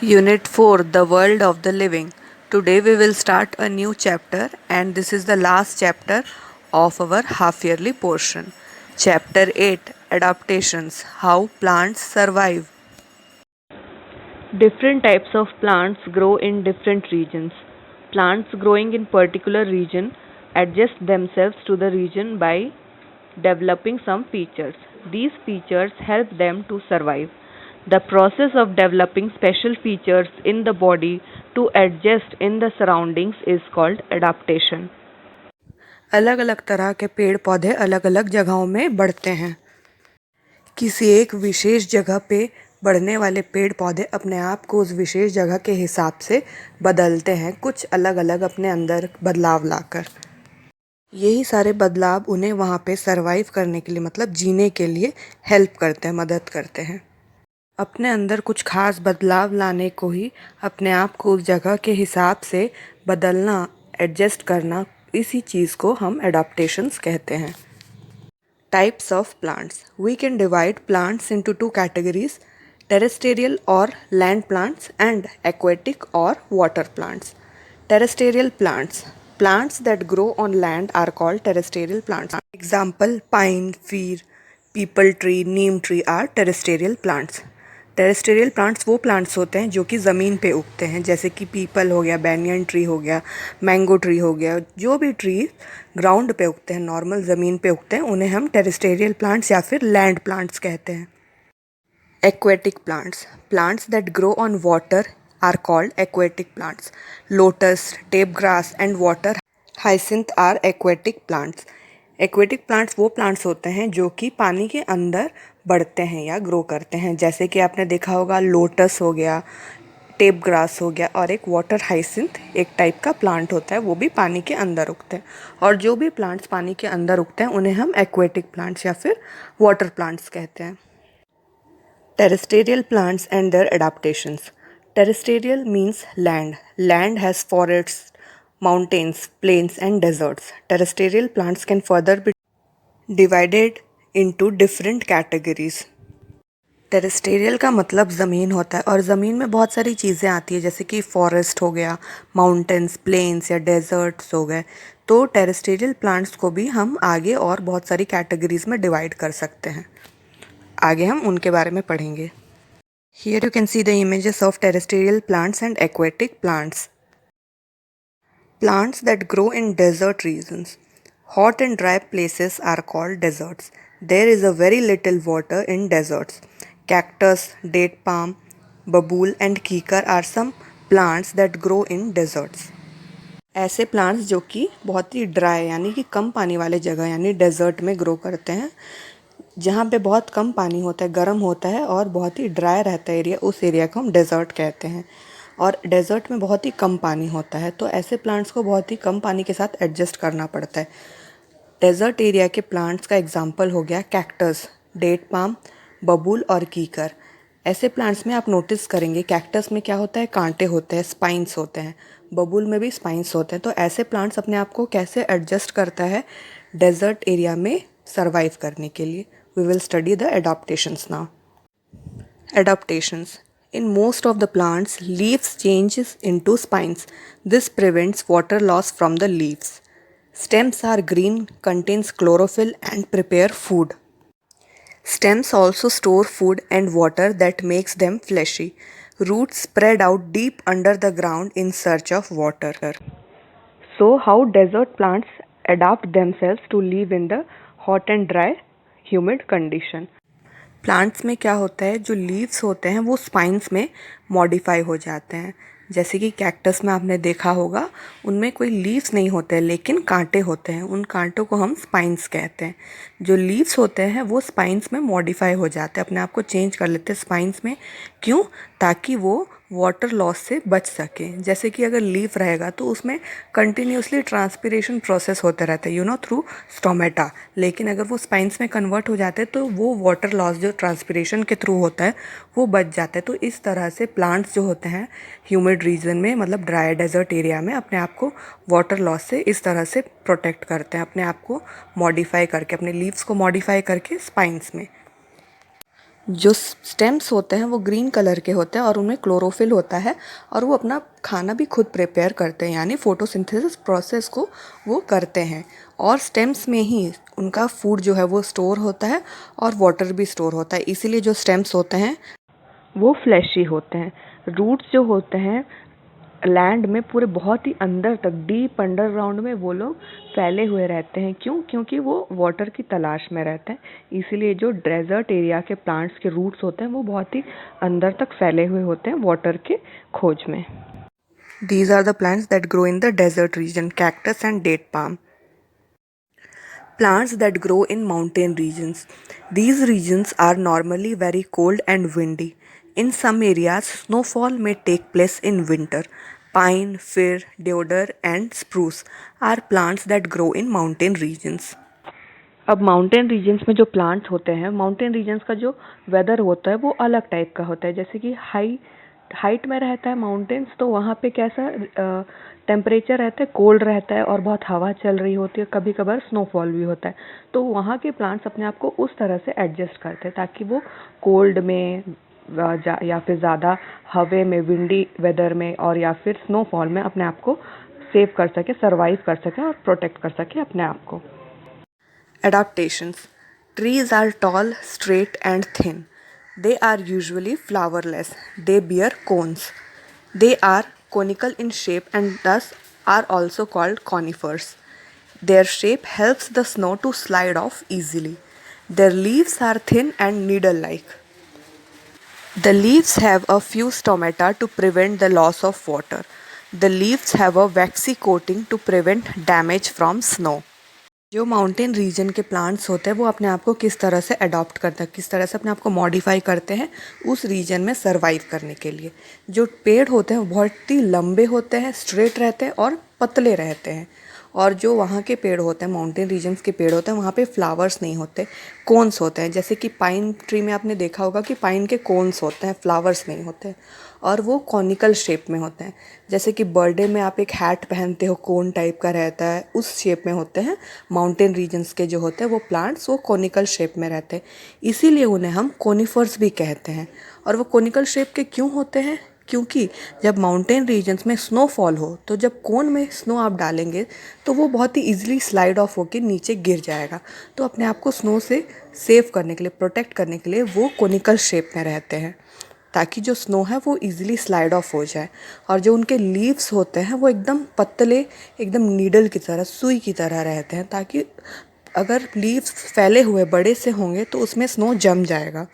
Unit 4, The World of the Living. Today we will start a new chapter, and this is the last chapter of our half yearly portion. Chapter 8, Adaptations, How Plants Survive. Different types of plants grow in different regions. Plants growing in particular region adjust themselves to the region by developing some features. These features help them to survive. The process of developing special features in the body to adjust in the surroundings is called adaptation. अलग अलग तरह के पेड़ पौधे अलग अलग जगहों में बढ़ते हैं। किसी एक विशेष जगह पे बढ़ने वाले पेड़ पौधे अपने आप को उस विशेष जगह के हिसाब से बदलते हैं, कुछ अलग अलग अपने अंदर बदलाव लाकर। यही सारे बदलाव उन्हें वहाँ पे सरवाइव करने के लिए, मतलब जीने के लिए हेल्प करते हैं, मदद करते हैं। अपने अंदर कुछ खास बदलाव लाने को ही अपने आप को उस जगह के हिसाब से बदलना, एडजस्ट करना, इसी चीज़ को हम एडाप्टेशंस कहते हैं। Types of plants. We can divide plants into two categories, terrestrial or land plants and aquatic or water plants. Terrestrial plants. Plants that grow on land are called terrestrial plants. Example, pine, fir, peepal tree, neem tree are terrestrial plants. Terrestrial plants वो plants होते हैं जो कि ज़मीन पे उगते हैं, जैसे कि पीपल हो गया, बैनियन ट्री हो गया, मैंगो ट्री हो गया। जो भी ट्री ग्राउंड पे उगते हैं, नॉर्मल ज़मीन पे उगते हैं, उन्हें हम टेरेस्टेरियल प्लांट्स या फिर लैंड प्लांट्स कहते हैं। Aquatic plants, plants that grow on water are called aquatic plants. Lotus, tape grass and water hyacinth are aquatic plants. Aquatic plants वो प्लांट्स होते हैं जो कि पानी के अंदर बढ़ते हैं या ग्रो करते हैं, जैसे कि आपने देखा होगा लोटस हो गया, टेप ग्रास हो गया, और एक वाटर हाइसिंथ एक टाइप का प्लांट होता है, वो भी पानी के अंदर उगते हैं। और जो भी प्लांट्स पानी के अंदर उगते हैं उन्हें हम एक्वेटिक प्लांट्स या फिर वाटर प्लांट्स कहते हैं। Terrestrial plants and their adaptations. Terrestrial means land. Land has forests, mountains, plains, and deserts. Terrestrial plants can further be divided into different categories. Terrestrial का मतलब ज़मीन होता है, और ज़मीन में बहुत सारी चीज़ें आती है, जैसे कि फॉरेस्ट हो गया, माउंटेन्स, प्लेन्स या डेजर्ट्स हो गए। तो टेरेस्टेरियल प्लांट्स को भी हम आगे और बहुत सारी कैटेगरीज में डिवाइड कर सकते हैं। आगे हम उनके बारे में पढ़ेंगे। Here you can see the images of terrestrial plants and aquatic plants. Plants that grow in desert regions. Hot and dry places are called deserts. There is a very little water in deserts. Cactus, date palm, babool and kikar are some plants that grow in deserts. ऐसे plants जो कि बहुत ही dry यानी कि कम पानी वाले जगह यानी डेजर्ट में ग्रो करते हैं, जहाँ पे बहुत कम पानी होता है, गर्म होता है और बहुत ही ड्राई रहता है एरिया, उस एरिया को हम डेजर्ट कहते हैं। और डेजर्ट में बहुत ही कम पानी होता है, तो ऐसे प्लांट्स को बहुत ही कम पानी के साथ एडजस्ट करना पड़ता है। डेजर्ट एरिया के प्लांट्स का एग्जांपल हो गया कैक्टस, डेट पाम, बबूल और कीकर। ऐसे प्लांट्स में आप नोटिस करेंगे कैक्टस में क्या होता है, कांटे होते हैं, स्पाइंस होते हैं। बबूल में भी स्पाइंस होते हैं। तो ऐसे प्लांट्स अपने आप को कैसे एडजस्ट करता है डेजर्ट एरिया में सर्वाइव करने के लिए। We will study the adaptations now. Adaptations. In most of the plants, leaves changes into spines. This prevents water loss from the leaves. Stems are green, contains chlorophyll and prepare food. Stems also store food and water that makes them fleshy. Roots spread out deep under the ground in search of water. So, how desert plants adapt themselves to live in the hot and dry humid condition. Plants में क्या होता है, जो leaves होते हैं वो spines में modify हो जाते हैं। जैसे कि कैक्टस में आपने देखा होगा, उनमें कोई लीव्स नहीं होते हैं लेकिन कांटे होते हैं, उन कांटों को हम स्पाइंस कहते हैं। जो लीव्स होते हैं वो स्पाइंस में मॉडिफाई हो जाते हैं, अपने आप को चेंज कर लेते हैं स्पाइंस में। क्यों? ताकि वो वाटर लॉस से बच सके। जैसे कि अगर लीफ रहेगा तो उसमें कंटिन्यूसली ट्रांसपिरेशन प्रोसेस होता रहता है, थ्रू स्टोमेटा। लेकिन अगर वो स्पाइंस में कन्वर्ट हो जाते हैं तो वो वाटर लॉस जो ट्रांसपिरेशन के थ्रू होता है वो बच जाता है। तो इस तरह से प्लांट्स जो होते हैं ह्यूमिड रीजन में, मतलब ड्राई डेजर्ट एरिया में, अपने आप को वाटर लॉस से इस तरह से प्रोटेक्ट करते हैं, अपने आप को मॉडिफाई करके, अपने लीव्स को मॉडिफाई करके स्पाइंस में। जो स्टेम्स होते हैं वो ग्रीन कलर के होते हैं और उनमें क्लोरोफिल होता है और वो अपना खाना भी खुद प्रिपेयर करते हैं, यानी फोटोसिंथेसिस प्रोसेस को वो करते हैं। और स्टेम्स में ही उनका फूड जो है वो स्टोर होता है और वाटर भी स्टोर होता है, इसीलिए जो स्टेम्स होते हैं वो फ्लैशी होते हैं। रूट्स जो होते हैं लैंड में पूरे बहुत ही अंदर तक डीप अंडरग्राउंड में वो लोग फैले हुए रहते हैं। क्यों? क्योंकि वो वाटर की तलाश में रहते हैं। इसीलिए जो डेजर्ट एरिया के प्लांट्स के रूट्स होते हैं वो बहुत ही अंदर तक फैले हुए होते हैं वाटर के खोज में। These are the plants that grow in the desert region, cactus and date palm. Plants that grow in mountain regions. These regions are normally very cold and windy. In some areas, snowfall may take place in winter. Pine, fir, deodar, and spruce are plants that grow in mountain regions. अब mountain regions में जो plants होते हैं, mountain regions का जो weather होता है वो अलग टाइप का होता है। जैसे कि हाइट में रहता है माउंटेन्स, तो वहाँ पे कैसा टेम्परेचर रहता है, कोल्ड रहता है और बहुत हवा चल रही होती है, कभी कभार स्नोफॉल भी होता है। तो वहाँ के प्लांट्स अपने आप को उस तरह से एडजस्ट करते हैं ताकि वो कोल्ड में या फिर ज़्यादा हवे में, विंडी वेदर में और या फिर स्नोफॉल में अपने आप को सेव कर सके, सर्वाइव कर सके और प्रोटेक्ट कर सके अपने आप को। Adaptations. Trees are tall, straight, and thin. They are usually flowerless. They bear cones. They are conical in shape and thus are also called conifers. Their shape helps the snow to slide off easily. Their leaves are thin and needle like. The leaves have a few stomata to prevent the loss of water. The leaves have a waxy coating to prevent damage from snow. जो mountain region के plants होते हैं वो अपने आप को किस तरह से अडॉप्ट करते हैं, किस तरह से अपने आप को मॉडिफाई करते हैं उस रीजन में सरवाइव करने के लिए। जो पेड़ होते हैं वो बहुत ही लंबे होते हैं, स्ट्रेट रहते हैं और पतले रहते हैं। और जो वहाँ के पेड़ होते हैं, माउंटेन रीजन्स के पेड़ होते हैं, वहाँ पे फ्लावर्स नहीं होते, कोन्स होते हैं। जैसे कि पाइन ट्री में आपने देखा होगा कि पाइन के कोन्स होते हैं, फ्लावर्स नहीं होते और वो कॉनिकल शेप में होते हैं। जैसे कि बर्थडे में आप एक हैट पहनते हो, कोन टाइप का रहता है, उस शेप में होते हैं। माउंटेन रीजन्स के जो होते हैं वो प्लांट्स वो कॉनिकल शेप में रहते हैं, इसीलिए उन्हें हम कोनिफर्स भी कहते हैं। और वो कॉनिकल शेप के क्यों होते हैं? क्योंकि जब माउंटेन रीजन्स में स्नोफॉल हो तो जब कोन में स्नो आप डालेंगे तो वो बहुत ही ईजिली स्लाइड ऑफ होकर नीचे गिर जाएगा। तो अपने आप को स्नो से सेव करने के लिए, प्रोटेक्ट करने के लिए वो कोनिकल शेप में रहते हैं ताकि जो स्नो है वो इजीली स्लाइड ऑफ हो जाए। और जो उनके लीव्स होते हैं वो एकदम पतले, एकदम नीडल की तरह, सुई की तरह रहते हैं, ताकि अगर लीव्स फैले हुए बड़े से होंगे तो उसमें स्नो जम जाएगा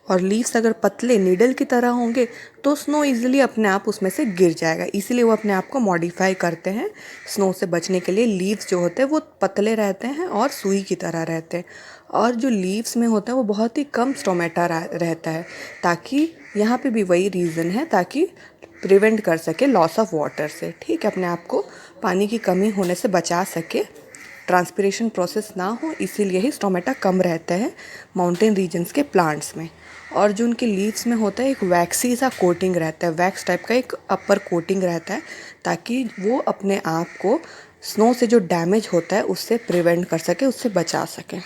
और लीव्स अगर पतले नीडल की तरह होंगे तो स्नो इजीली अपने आप उसमें से गिर जाएगा। इसीलिए वो अपने आप को मॉडिफाई करते हैं स्नो से बचने के लिए। लीव्स जो होते हैं वो पतले रहते हैं और सुई की तरह रहते हैं। और जो लीव्स में होता है वो बहुत ही कम स्टोमेटा रहता है, ताकि यहाँ पे भी वही रीज़न है, ताकि प्रिवेंट कर सके लॉस ऑफ वाटर से, ठीक है, अपने आप को पानी की कमी होने से बचा सके, ट्रांसपिरेशन प्रोसेस ना हो, इसीलिए ही स्टोमेटा कम रहता है माउंटेन रीजन्स के प्लांट्स में। और जो उनके लीव्स में होता है एक वैक्सी सा कोटिंग रहता है, वैक्स टाइप का एक अपर कोटिंग रहता है, ताकि वो अपने आप को स्नो से जो डैमेज होता है उससे प्रिवेंट कर सके, उससे बचा सके।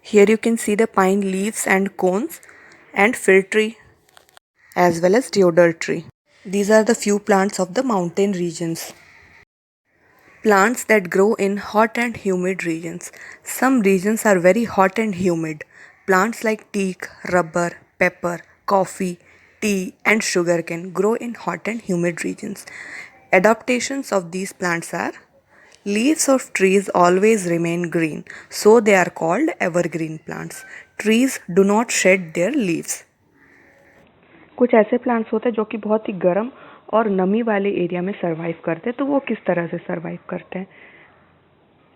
Here you can see the pine leaves and cones and fir tree as well as deodar tree. These are the few plants of the mountain regions. Plants that grow in hot and humid regions. Some regions are very hot and humid. Plants like teak, rubber, pepper, coffee, tea, and sugarcane grow in hot and humid regions. Adaptations of these plants are: leaves of trees always remain green, so they are called evergreen plants. Trees do not shed their leaves. कुछ ऐसे plants होते हैं जो कि बहुत ही गर्म और नमी वाले एरिया में सर्वाइव करते हैं। तो वो किस तरह से सर्वाइव करते हैं,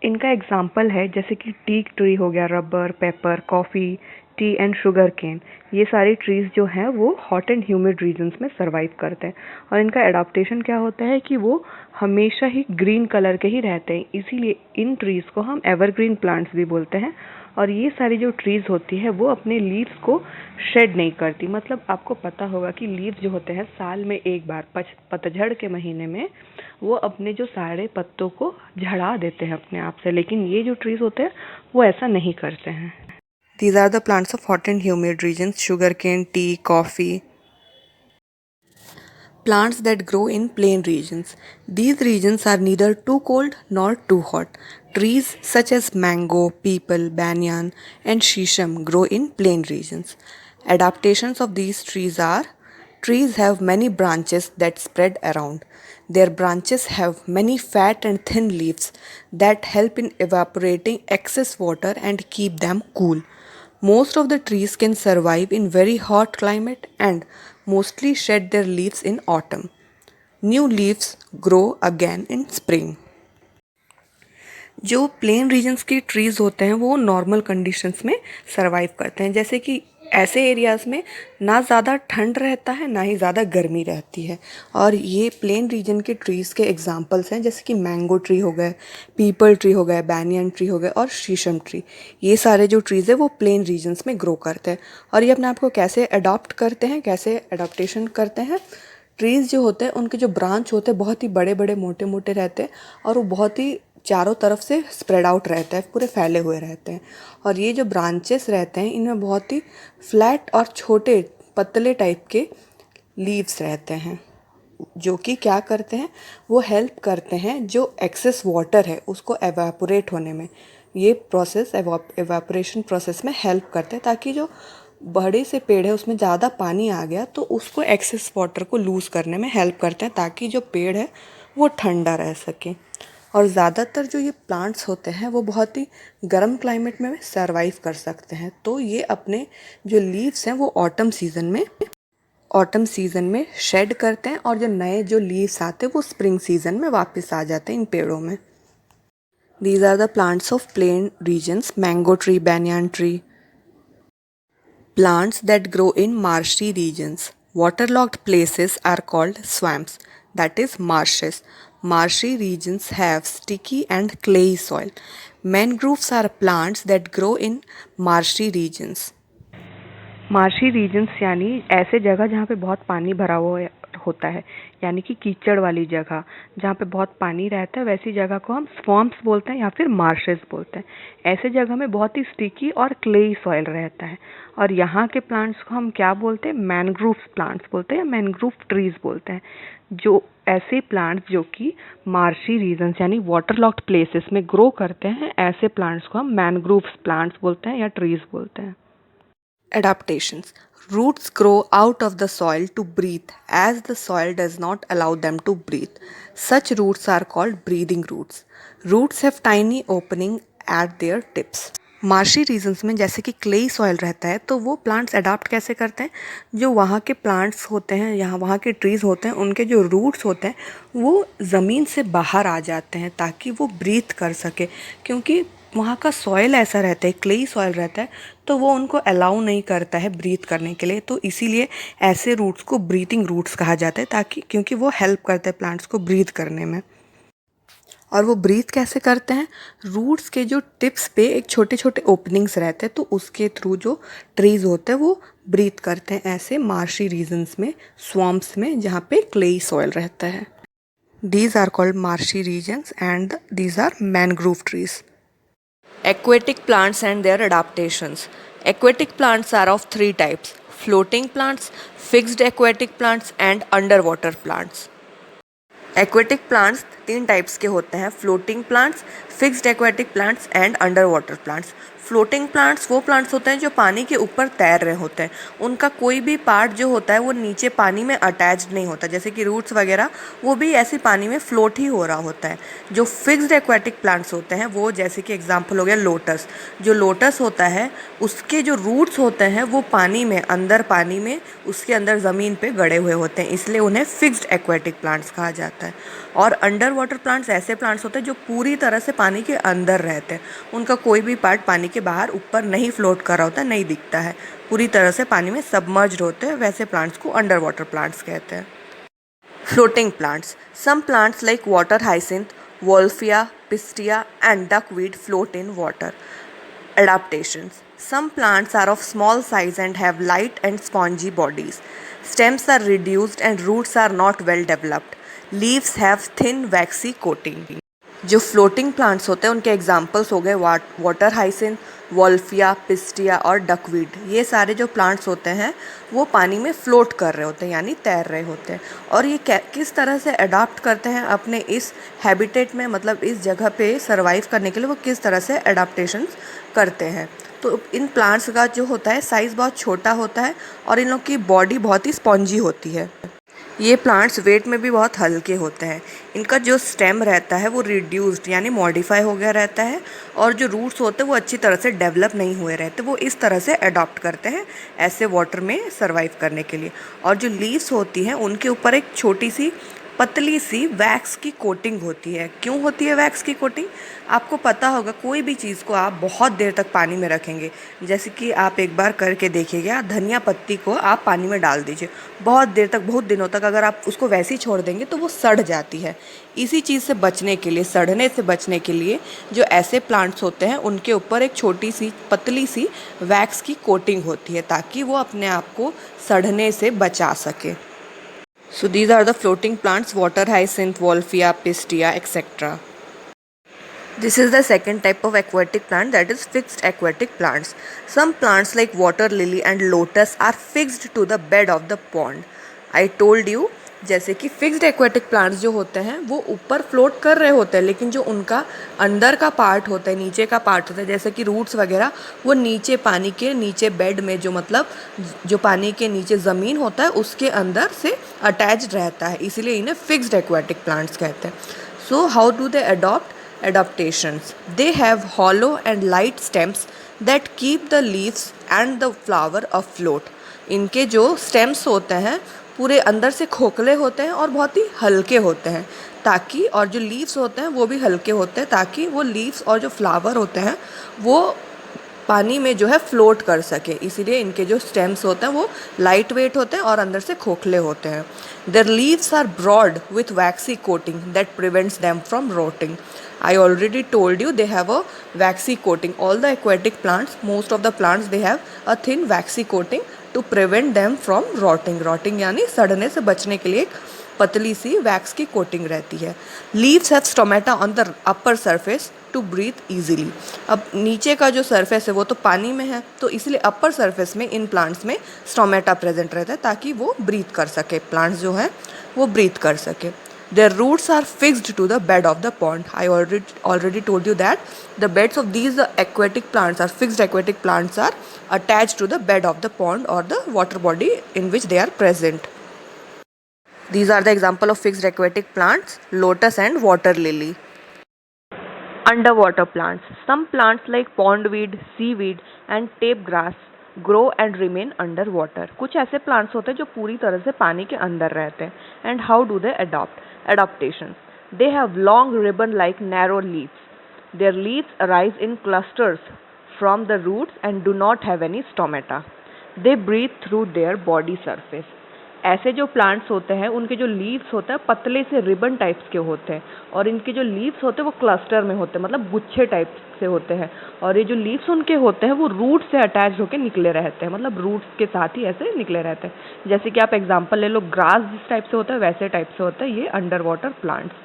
इनका एग्जाम्पल है जैसे कि टीक ट्री हो गया, rubber, paper, coffee, tea and sugar cane. ये सारी ट्रीज़ जो हैं वो हॉट एंड ह्यूमिड रीजन्स में सर्वाइव करते हैं। और इनका एडाप्टेशन क्या होता है कि वो हमेशा ही ग्रीन कलर के ही रहते हैं, इसीलिए इन ट्रीज़ को हम एवरग्रीन प्लांट्स भी बोलते हैं। और ये सारी जो ट्रीज़ होती है वो अपने लीव्स को शेड नहीं करती। मतलब आपको पता होगा कि लीव्स जो होते हैं साल में एक बार पतझड़ के महीने में वो अपने जो सारे पत्तों को झड़ा देते हैं अपने आप से, लेकिन ये जो ट्रीज़ होते हैं वो ऐसा नहीं करते हैं। These are the plants of hot and humid regions: sugarcane, tea, coffee. Plants that grow in plain regions. These regions are neither too cold nor too hot. Trees such as mango, peepal, banyan, and shisham grow in plain regions. Adaptations of these trees are: trees have many branches that spread around. Their branches have many fat and thin leaves that help in evaporating excess water and keep them cool. Most of the trees can survive in very hot climate and mostly shed their leaves in autumn. New leaves grow again in spring. जो plane regions की trees होते हैं वो normal conditions में survive करते हैं, जैसे कि ऐसे एरियाज़ में ना ज़्यादा ठंड रहता है ना ही ज़्यादा गर्मी रहती है। और ये प्लेन रीजन के ट्रीज़ के एग्जांपल्स हैं, जैसे कि मैंगो ट्री हो गए, पीपल ट्री हो गए, बैनियन ट्री हो गए और शीशम ट्री। ये सारे जो ट्रीज़ है वो प्लेन रीजन्स में ग्रो करते हैं। और ये अपने आप को कैसे अडॉप्ट करते हैं, कैसे अडॉप्टेशन करते हैं। ट्रीज़ जो होते हैं उनके जो ब्रांच होते हैं बहुत ही बड़े बड़े मोटे मोटे रहते हैं और वो बहुत ही चारों तरफ से स्प्रेड आउट रहता है, पूरे फैले हुए रहते हैं। और ये जो ब्रांचेस रहते हैं इनमें बहुत ही फ्लैट और छोटे पतले टाइप के लीव्स रहते हैं, जो कि क्या करते हैं, वो हेल्प करते हैं जो एक्सेस वाटर है उसको एवापोरेट होने में। ये प्रोसेस एवापोरेशन प्रोसेस में हेल्प करते हैं, ताकि जो बड़े से पेड़ है उसमें ज़्यादा पानी आ गया तो उसको एक्सेस वाटर को लूज़ करने में हेल्प करते हैं, ताकि जो पेड़ है वो ठंडा रह सके। और ज़्यादातर जो ये प्लांट्स होते हैं वो बहुत ही गर्म क्लाइमेट में सरवाइव कर सकते हैं। तो ये अपने जो लीव्स हैं वो ऑटम सीज़न में शेड करते हैं और जो नए जो लीव्स आते हैं वो स्प्रिंग सीज़न में वापस आ जाते हैं इन पेड़ों में। These are the plants of plain regions: mango tree, banyan tree. Plants that grow in marshy regions. Waterlogged places are called swamps, that is marshes. Marshy regions have sticky and clayey soil. Mangroves are plants that grow in marshy regions. Marshy regions यानी ऐसे जगह जहाँ पे बहुत पानी भरा हुआ होता है, यानी कि कीचड़ वाली जगह जहाँ पे बहुत पानी रहता है, वैसी जगह को हम स्वॉम्प्स बोलते हैं या फिर मार्शेस बोलते हैं। ऐसे जगह में बहुत ही स्टिकी और क्लेई सॉइल रहता है। और यहाँ के प्लांट्स को हम क्या बोलते हैं, मैनग्रोव प्लांट्स बोलते हैं या मैनग्रोव ट्रीज बोलते हैं। जो ऐसे प्लांट्स जो कि मार्शी रीजन्स यानी वाटरलॉक्ड प्लेसेस में ग्रो करते हैं, ऐसे प्लांट्स को हम मैनग्रोव प्लांट्स बोलते हैं या ट्रीज बोलते हैं। Adaptations. Roots grow out of the soil to breathe, as the soil does not allow them to breathe. Such roots are called breathing roots. Roots have tiny opening at their tips. Marshy regions में जैसे कि clay soil रहता है, तो वो plants adapt कैसे करते हैं, जो वहाँ के प्लांट्स होते हैं, यहाँ वहाँ के ट्रीज़ होते हैं, उनके जो रूट्स होते हैं वो ज़मीन से बाहर आ जाते हैं ताकि वो ब्रीथ कर सके। क्योंकि वहाँ का सॉइल ऐसा रहता है, क्लेई सॉइल रहता है, तो वो उनको अलाउ नहीं करता है ब्रीथ करने के लिए। तो इसीलिए ऐसे रूट्स को ब्रीथिंग रूट्स कहा जाता है, ताकि क्योंकि वो हेल्प करते हैं प्लांट्स को ब्रीथ करने में। और वो ब्रीथ कैसे करते हैं, रूट्स के जो टिप्स पे एक छोटे छोटे ओपनिंग्स रहते हैं, तो उसके थ्रू जो ट्रीज़ होते हैं वो ब्रीथ करते हैं, ऐसे मार्शी रीजन्स में, स्वॉम्प्स में, जहाँ पे क्लेई सॉइल रहता है। These are called marshy regions and these are mangrove trees. Aquatic plants and their adaptations. Aquatic plants are of three types: floating plants, fixed aquatic plants and underwater plants. Aquatic plants 3 types के होते हैं: floating plants, fixed aquatic plants and under water plants. Floating plants वो plants होते हैं जो पानी के ऊपर तैर रहे होते हैं, उनका कोई भी पार्ट जो होता है वो नीचे पानी में अटैच्ड नहीं होता, जैसे कि रूट्स वगैरह वो भी ऐसे पानी में फ्लोट ही हो रहा होता है। जो फिक्स्ड एक्वेटिक प्लांट्स होते हैं वो, जैसे कि एग्जांपल हो गया लोटस। जो लोटस होता है उसके जो रूट्स होते हैं वो पानी में, अंदर पानी में, उसके अंदर ज़मीन पे गड़े हुए होते हैं, इसलिए उन्हें फिक्स्ड एक्वेटिक प्लांट्स कहा जाता है। और अंडर वाटर प्लांट्स ऐसे प्लांट्स होते हैं जो पूरी तरह से पानी के अंदर रहते हैं, उनका कोई भी पार्ट पानी के बाहर ऊपर नहीं फ्लोट कर रहा होता, नहीं दिखता है, पूरी तरह से पानी में सबमर्ज्ड होते हैं, वैसे प्लांट्स को अंडर वाटर प्लांट्स कहते हैं। Floating plants. Some plants like water hyacinth, Wolfia, Pistia and duckweed float in water. Adaptations. Some plants are of small size and have light and spongy bodies. Stems are reduced and roots are not well developed. Leaves have thin waxy coating. जो floating plants होते हैं उनके examples हो गए water hyacinth, Wolffia, pistia और duckweed, ये सारे जो प्लांट्स होते हैं वो पानी में फ्लोट कर रहे होते हैं यानी तैर रहे होते हैं। और ये किस तरह से अडॉप्ट करते हैं अपने इस हैबिटेट में, मतलब इस जगह पे सरवाइव करने के लिए वो किस तरह से अडाप्टेशंस करते हैं। तो इन प्लांट्स का जो होता है साइज़ बहुत छोटा होता है और इन लोग की बॉडी बहुत ही स्पॉन्जी होती है। ये प्लांट्स वेट में भी बहुत हल्के होते हैं। इनका जो स्टेम रहता है वो रिड्यूस्ड यानी मॉडिफाई हो गया रहता है और जो रूट्स होते हैं वो अच्छी तरह से डेवलप नहीं हुए रहते। वो इस तरह से अडॉप्ट करते हैं ऐसे वाटर में सर्वाइव करने के लिए। और जो लीव्स होती हैं उनके ऊपर एक छोटी सी पतली सी वैक्स की कोटिंग होती है। क्यों होती है वैक्स की कोटिंग? आपको पता होगा कोई भी चीज़ को आप बहुत देर तक पानी में रखेंगे, जैसे कि आप एक बार करके देखिएगा, धनिया पत्ती को आप पानी में डाल दीजिए, बहुत देर तक, बहुत दिनों तक अगर आप उसको वैसे ही छोड़ देंगे तो वो सड़ जाती है। इसी चीज़ से बचने के लिए, सड़ने से बचने के लिए जो ऐसे प्लांट्स होते हैं उनके ऊपर एक छोटी सी पतली सी वैक्स की कोटिंग होती है ताकि वो अपने आप को सड़ने से बचा सके। So these are the floating plants: water hyacinth, Wolfia, Pistia, etc. This is the second type of aquatic plant, that is fixed aquatic plants. Some plants like water lily and lotus are fixed to the bed of the pond. I told you, जैसे कि fixed aquatic plants जो होते हैं वो ऊपर float कर रहे होते हैं, लेकिन जो उनका अंदर का पार्ट होता है, नीचे का पार्ट होता है, जैसे कि रूट्स वगैरह, वो नीचे पानी के नीचे बेड में, जो मतलब जो पानी के नीचे ज़मीन होता है उसके अंदर से अटैच्ड रहता है, इसीलिए इन्हें फिक्स्ड एक्वेटिक प्लांट्स कहते हैं। So how do they adopt? Adaptations. They have hollow and light stems that keep the leaves and the flower afloat. इनके जो stems होते हैं पूरे अंदर से खोखले होते हैं और बहुत ही हल्के होते हैं ताकि, और जो leaves होते हैं वो भी हल्के होते हैं ताकि वो leaves और जो flower होते हैं वो पानी में जो है फ्लोट कर सके, इसीलिए इनके जो स्टेम्स होते हैं वो लाइट वेट होते हैं और अंदर से खोखले होते हैं। Their leaves are broad with waxy coating that prevents them from rotting. I already told you they have a waxy coating. All the aquatic plants, most of the plants, they have a thin waxy coating to prevent them from rotting. Rotting यानी सड़ने से बचने के लिए एक पतली सी wax की coating रहती है। Leaves have stomata on the upper surface to breathe easily. अब नीचे का जो सरफेस है वो तो पानी में है, तो इसलिए अपर सरफेस में इन प्लांट्स में स्टोमेटा प्रेजेंट रहता है ताकि वो ब्रीथ कर सके, प्लांट्स जो हैं वो ब्रीथ कर सके। Their roots are fixed to the bed of the pond. I already told you that the beds of these aquatic plants, are fixed aquatic plants, are attached to the bed of the pond or the water body in which they are present. These are the example of fixed aquatic plants: lotus and water lily. Underwater plants. Some plants like pondweed, seaweed and tape grass grow and remain underwater. कुछ ऐसे plants होते हैं जो पूरी तरह से पानी के अंदर रहते हैं. And how do they adopt? Adaptations. They have long ribbon-like narrow leaves. Their leaves arise in clusters from the roots and do not have any stomata. They breathe through their body surface. ऐसे जो plants होते हैं उनके जो leaves होते हैं पतले से रिबन टाइप्स के होते हैं और इनके जो लीव्स होते हैं वो क्लस्टर में होते हैं, मतलब गुच्छे टाइप से होते हैं। और ये जो लीव्स उनके होते हैं वो रूट से अटैच होकर निकले रहते हैं, मतलब रूट्स के साथ ही ऐसे निकले रहते हैं। जैसे कि आप एग्जांपल ले लो, ग्रास जिस टाइप से होता है वैसे टाइप से होता है ये under water plants.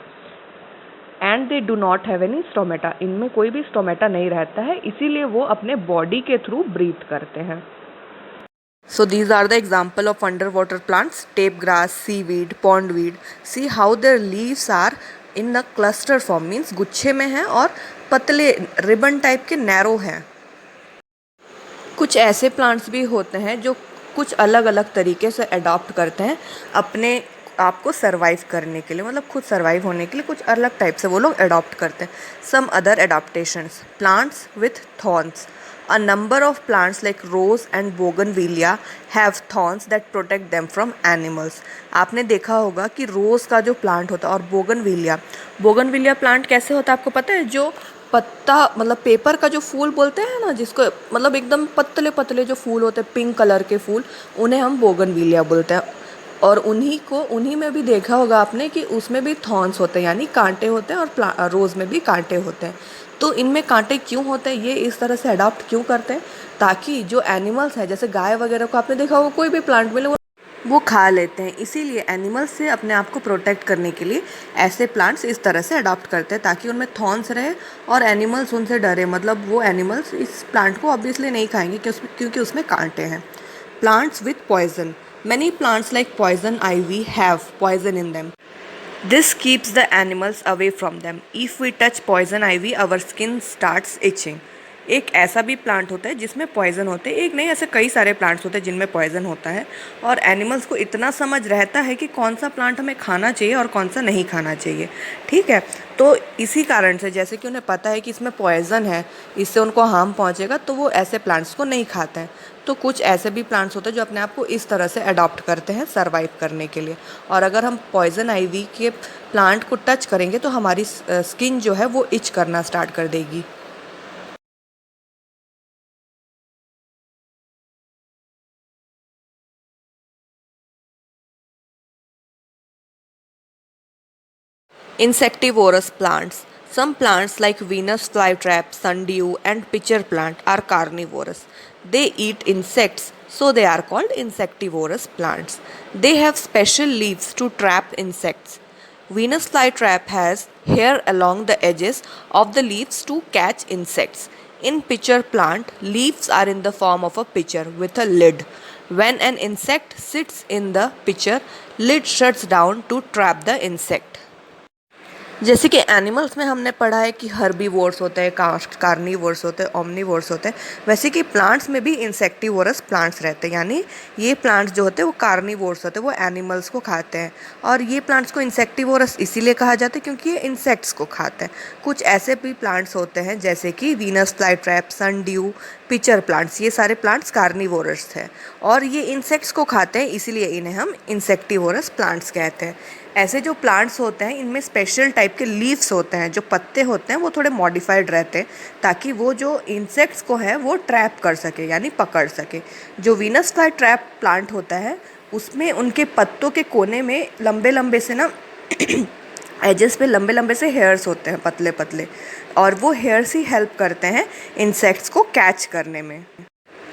And they do not have any stomata, इनमें कोई भी स्टोमेटा नहीं रहता है, इसीलिए वो अपने बॉडी के थ्रू ब्रीथ करते हैं। So these are the example of underwater plants: tape grass, seaweed, pondweed. See how their leaves are in the cluster form, means गुच्छे में हैं और पतले रिबन टाइप के नैरो हैं। कुछ ऐसे प्लांट्स भी होते हैं जो कुछ अलग अलग तरीके से अडॉप्ट करते हैं अपने आपको सर्वाइव करने के लिए, मतलब खुद सर्वाइव होने के लिए कुछ अलग टाइप से वो लोग अडॉप्ट करते हैं। Some other adaptations: plants with thorns. A number of plants like rose and bougainvillea have thorns that protect them from animals. आपने देखा होगा कि रोज़ का जो प्लांट होता है और बोगनविलिया प्लांट कैसे होता है आपको पता है? जो पत्ता, मतलब पेपर का जो फूल बोलते हैं ना, जिसको मतलब एकदम पतले पतले जो फूल होते हैं पिंक कलर के फूल, उन्हें हम बोगनविलिया बोलते हैं। और उन्हीं में भी देखा होगा आपने कि उसमें भी थॉर्न्स होते हैं यानी कांटे होते हैं और रोज़ में भी कांटे होते हैं। तो इनमें कांटे क्यों होते हैं, ये इस तरह से अडॉप्ट क्यों करते हैं? ताकि जो एनिमल्स हैं जैसे गाय वगैरह को आपने देखा होगा कोई भी प्लांट में वो वो खा लेते हैं। इसीलिए एनिमल्स से अपने आप को प्रोटेक्ट करने के लिए ऐसे प्लांट्स इस तरह से अडॉप्ट करते हैं ताकि उनमें थॉर्न्स रहे और एनिमल्स उनसे डरे, मतलब वो एनिमल्स इस प्लांट को ऑब्वियसली नहीं खाएंगे क्योंकि उसमें कांटे हैं। Plants with poison, many plants like poison ivy have poison in them. This keeps the animals away from them. If we touch poison ivy, our skin starts itching. एक ऐसा भी प्लांट होता है जिसमें पॉइजन होते हैं, एक नहीं ऐसे कई सारे प्लांट्स होते हैं जिनमें पॉइजन होता है और एनिमल्स को इतना समझ रहता है कि कौन सा प्लांट हमें खाना चाहिए और कौन सा नहीं खाना चाहिए। ठीक है, तो इसी कारण से जैसे कि उन्हें पता है कि इसमें पॉइजन है, इससे उनको हार्म पहुंचेगा, तो वो ऐसे प्लांट्स को नहीं खाते हैं। तो कुछ ऐसे भी प्लांट्स होते हैं जो अपने आप को इस तरह से अडॉप्ट करते हैं सर्वाइव करने के लिए। और अगर हम पॉइजन आइवी के प्लांट को टच करेंगे तो हमारी स्किन जो है वो इच करना स्टार्ट कर देगी। Insectivorous plants. Some plants like Venus flytrap, sundew, and pitcher plant are carnivorous. They eat insects, so they are called insectivorous plants. They have special leaves to trap insects. Venus flytrap has hair along the edges of the leaves to catch insects. In pitcher plant, leaves are in the form of a pitcher with a lid. When an insect sits in the pitcher, lid shuts down to trap the insect. जैसे कि animals में हमने पढ़ा है कि herbivores होते हैं, carnivores होते हैं, ओमनीवोर्स होते हैं, वैसे कि प्लांट्स में भी इंसेक्टिवोरस प्लांट्स रहते हैं। यानी ये प्लांट्स जो होते हैं वो कार्निवोर्स होते हैं, वो एनिमल्स को खाते हैं। और ये प्लांट्स को इंसेक्टिवोरस इसीलिए कहा जाता है क्योंकि ये इंसेक्ट्स को खाते हैं। कुछ ऐसे भी प्लांट्स होते हैं जैसे कि Venus flytrap, sundew, pitcher plants, ये सारे प्लांट्स कार्निवोरस हैं और ये इंसेक्ट्स को खाते हैं, इसीलिए इन्हें हम इंसेक्टिवोरस प्लांट्स कहते हैं। ऐसे जो प्लांट्स होते हैं इनमें स्पेशल टाइप के लीव्स होते हैं, जो पत्ते होते हैं वो थोड़े मॉडिफाइड रहते हैं ताकि वो जो इंसेक्ट्स को है वो ट्रैप कर सके, यानी पकड़ सके। जो वीनस फ्लाई ट्रैप प्लांट होता है उसमें उनके पत्तों के कोने में लंबे लंबे से ना एजेस पे लंबे लंबे से हेयर्स होते हैं, पतले पतले, और वो हेयर्स ही हेल्प करते हैं इंसेक्ट्स को कैच करने में।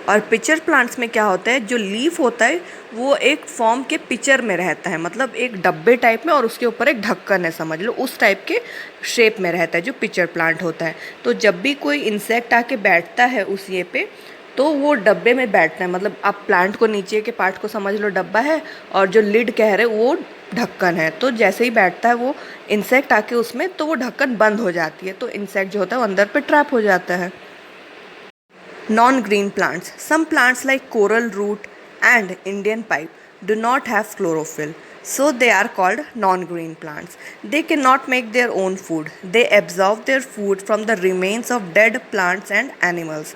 और पिचर प्लांट्स में क्या होता है, जो लीफ होता है वो एक फॉर्म के पिचर में रहता है, मतलब एक डब्बे टाइप में और उसके ऊपर एक ढक्कन है, समझ लो उस टाइप के शेप में रहता है जो पिचर प्लांट होता है। तो जब भी कोई इंसेक्ट आके बैठता है उस ये पे तो वो डब्बे में बैठता है, मतलब आप प्लांट को नीचे के पार्ट को समझ लो डब्बा है और जो लिड कह रहे वो ढक्कन है। तो जैसे ही बैठता है वो इंसेक्ट आके उसमें तो वो ढक्कन बंद हो जाती है, तो इंसेक्ट जो होता है वो अंदर पे ट्रैप हो जाता है। Non-green plants. Some plants like coral root and Indian pipe do not have chlorophyll, so they are called non-green plants. They cannot make their own food. They absorb their food from the remains of dead plants and animals,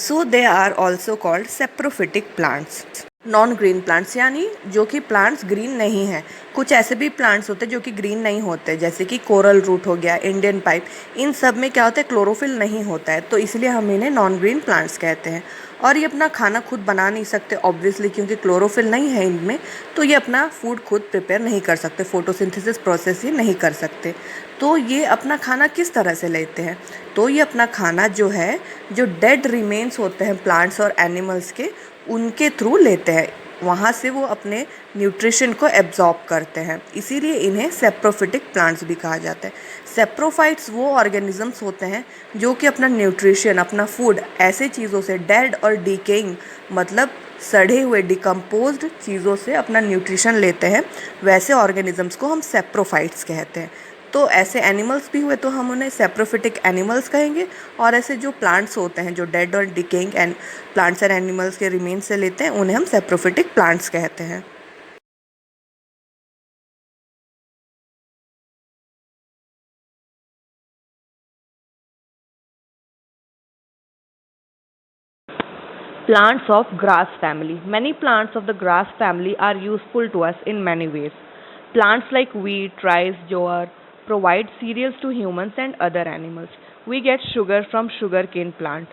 so they are also called saprophytic plants. Non green plants यानी जो कि plants green नहीं हैं। कुछ ऐसे भी plants होते हैं जो कि ग्रीन नहीं होते, जैसे कि कोरल रूट हो गया, इंडियन पाइप, इन सब में क्या होता है, क्लोरोफिल नहीं होता है, तो इसलिए हम इन्हें नॉन ग्रीन प्लांट्स कहते हैं। और ये अपना खाना खुद बना नहीं सकते ऑब्वियसली, क्योंकि क्लोरोफिल नहीं है इनमें, तो ये अपना फूड खुद प्रिपेयर नहीं कर सकते, फोटोसिंथेसिस प्रोसेस ये नहीं कर सकते। तो ये अपना खाना किस तरह से लेते हैं, तो ये अपना खाना जो है, जो डेड रिमेन्स होते हैं प्लांट्स और एनिमल्स के, उनके थ्रू लेते हैं, वहाँ से वो अपने न्यूट्रिशन को एब्जॉर्ब करते हैं, इसीलिए इन्हें सेप्रोफिटिक प्लांट्स भी कहा जाता है। सेप्रोफाइट्स वो ऑर्गेनिजम्स होते हैं जो कि अपना न्यूट्रिशन, अपना फूड ऐसे चीज़ों से, डेड और डिकेइंग मतलब सड़े हुए डिकम्पोज्ड चीज़ों से अपना न्यूट्रिशन लेते हैं, वैसे ऑर्गेनिजम्स को हम सेप्रोफाइट्स कहते हैं। तो ऐसे एनिमल्स भी हुए तो हम उन्हें सेप्रोफिटिक एनिमल्स कहेंगे, और ऐसे जो प्लांट्स होते हैं जो डेड और decaying and plants and animals के रिमेन्स से लेते हैं, उन्हें हम सेप्रोफिटिक प्लांट्स कहते हैं। Plants of grass family. Many plants of the grass family are useful to us in many ways. Plants like wheat, rice, jowar provide cereals to humans and other animals. We get sugar from sugarcane plant.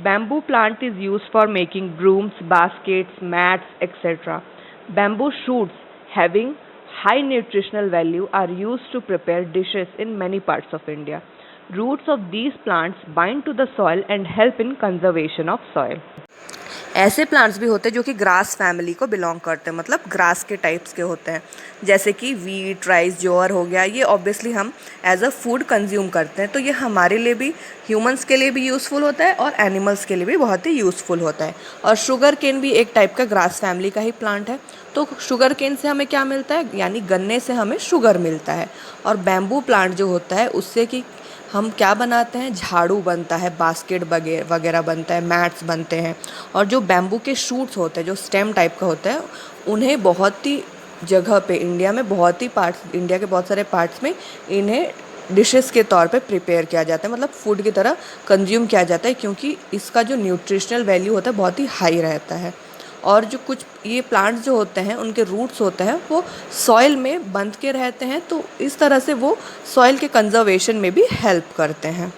Bamboo plant is used for making brooms, baskets, mats, etc. Bamboo shoots having high nutritional value are used to prepare dishes in many parts of India. Roots of these plants bind to the soil and help in conservation of soil. ऐसे plants भी होते हैं जो कि grass family को belong करते हैं, मतलब ग्रास के टाइप्स के होते हैं, जैसे कि वीट, राइस, ज्वार हो गया। ये ऑब्वियसली हम एज अ फूड कंज्यूम करते हैं, तो ये हमारे लिए भी, ह्यूमंस के लिए भी यूज़फुल होता है और एनिमल्स के लिए भी बहुत ही यूज़फुल होता है। और शुगर केन भी एक टाइप का ग्रास फैमिली का ही प्लांट है। तो शुगर केन से हमें क्या मिलता है, यानी गन्ने से हमें शुगर मिलता है। और बैम्बू प्लांट जो होता है उससे कि हम क्या बनाते हैं, झाड़ू बनता है, बास्केट वगैरह बनता है, मैट्स बनते हैं। और जो बैम्बू के शूट्स होते हैं, जो स्टेम टाइप का होता है, उन्हें बहुत ही जगह पे इंडिया में, बहुत ही पार्ट्स, इंडिया के बहुत सारे पार्ट्स में इन्हें डिशेस के तौर पे प्रिपेयर किया जाता है, मतलब फूड की तरह कंज्यूम किया जाता है, क्योंकि इसका जो न्यूट्रिशनल वैल्यू होता है बहुत ही हाई रहता है। और जो कुछ ये प्लांट्स जो होते हैं उनके रूट्स होते हैं वो सॉइल में बंध के रहते हैं, तो इस तरह से वो सॉइल के कंजर्वेशन में भी हेल्प करते हैं।